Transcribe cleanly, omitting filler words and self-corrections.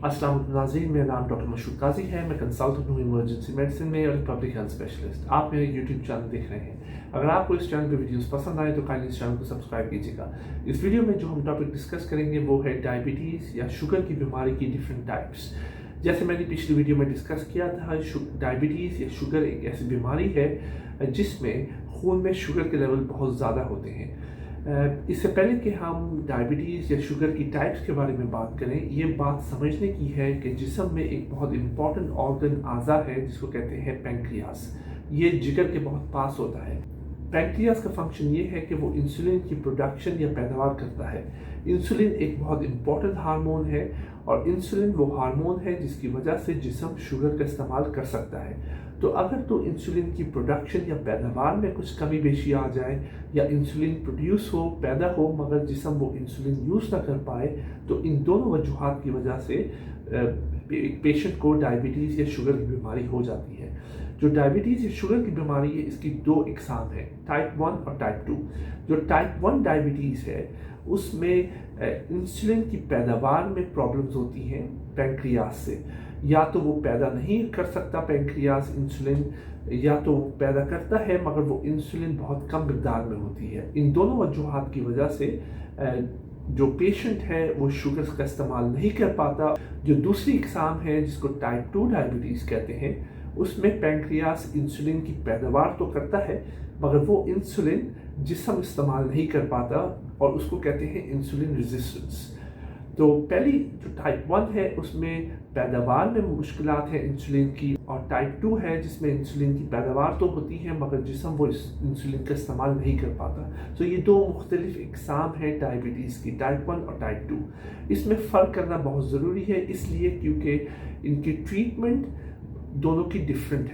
अस्सलाम वालेकुम नाज़रीन, मेरा नाम डॉक्टर मशहूर काजी है। मैं कंसल्टेंट हूँ इमरजेंसी मेडिसिन में और पब्लिक हेल्थ स्पेशलिस्ट। आप मेरे यूट्यूब चैनल देख रहे हैं। अगर आपको इस चैनल पे वीडियोस पसंद आए तो काइंडली इस चैनल को सब्सक्राइब कीजिएगा। इस वीडियो में जो हम टॉपिक डिस्कस करेंगे वो है डायबिटीज़ या शुगर की बीमारी की डिफरेंट टाइप्स। जैसे मैंने पिछली वीडियो में डिस्कस किया था, डायबिटीज़ या शुगर एक ऐसी बीमारी है जिसमें खून में शुगर के लेवल बहुत ज़्यादा होते हैं। इससे पहले कि हम डायबिटीज़ या शुगर की टाइप्स के बारे में बात करें, ये बात समझने की है कि जिस्म में एक बहुत इम्पॉर्टेंट ऑर्गन आज़ा है जिसको कहते हैं पैंक्रियास। ये जिगर के बहुत पास होता है। पैंक्रियास का फंक्शन ये है कि वो इंसुलिन की प्रोडक्शन या पैदावार करता है। इंसुलिन एक बहुत इम्पॉर्टेंट हार्मोन है और इंसुलिन वो हार्मोन है जिसकी वजह से जिस्म शुगर का इस्तेमाल कर सकता है। तो अगर तो इंसुलिन की प्रोडक्शन या पैदावार में कुछ कमी बेशी आ जाए या इंसुलिन प्रोड्यूस हो, पैदा हो, मगर जिस्म वो इंसुलिन यूज़ ना कर पाए, तो इन दोनों वजूहात की वजह से एक पेशेंट को डायबिटीज़ या शुगर की बीमारी हो जाती है। जो डायबिटीज़ या शुगर की बीमारी है, इसकी दो इकसाम है, टाइप 1 और टाइप 2। जो टाइप 1 डायबिटीज़ है उसमें इंसुलिन की पैदावार में प्रॉब्लम्स होती हैं पैंक्रियास से। या तो वो पैदा नहीं कर सकता पैंक्रियास इंसुलिन, या तो वो पैदा करता है मगर वो इंसुलिन बहुत कम मिकदार में होती है। इन दोनों वजूहात की वजह से जो पेशेंट है वो शुगर का इस्तेमाल नहीं कर पाता। जो दूसरी इकसाम है जिसको टाइप 2 डायबिटीज़ कहते हैं, उसमें पैंक्रियास इंसुलिन की पैदावार तो करता है मगर वो इंसुलिन जिस्म इस्तेमाल नहीं कर पाता और उसको कहते हैं इंसुलिन रेजिस्टेंस। तो पहली जो टाइप 1 है उसमें पैदावार में मुश्किलात हैं इंसुलिन की, और टाइप 2 है जिसमें इंसुलिन की पैदावार तो होती है मगर जिस्म वो इंसुलिन का इस्तेमाल नहीं कर पाता। तो ये दो मुख्तलिफ इकसाम हैं डायबिटीज़ की, टाइप 1 और टाइप 2। इसमें फ़र्क करना बहुत ज़रूरी है, इसलिए क्योंकि इनकी ट्रीटमेंट दोनों की डिफरेंट है।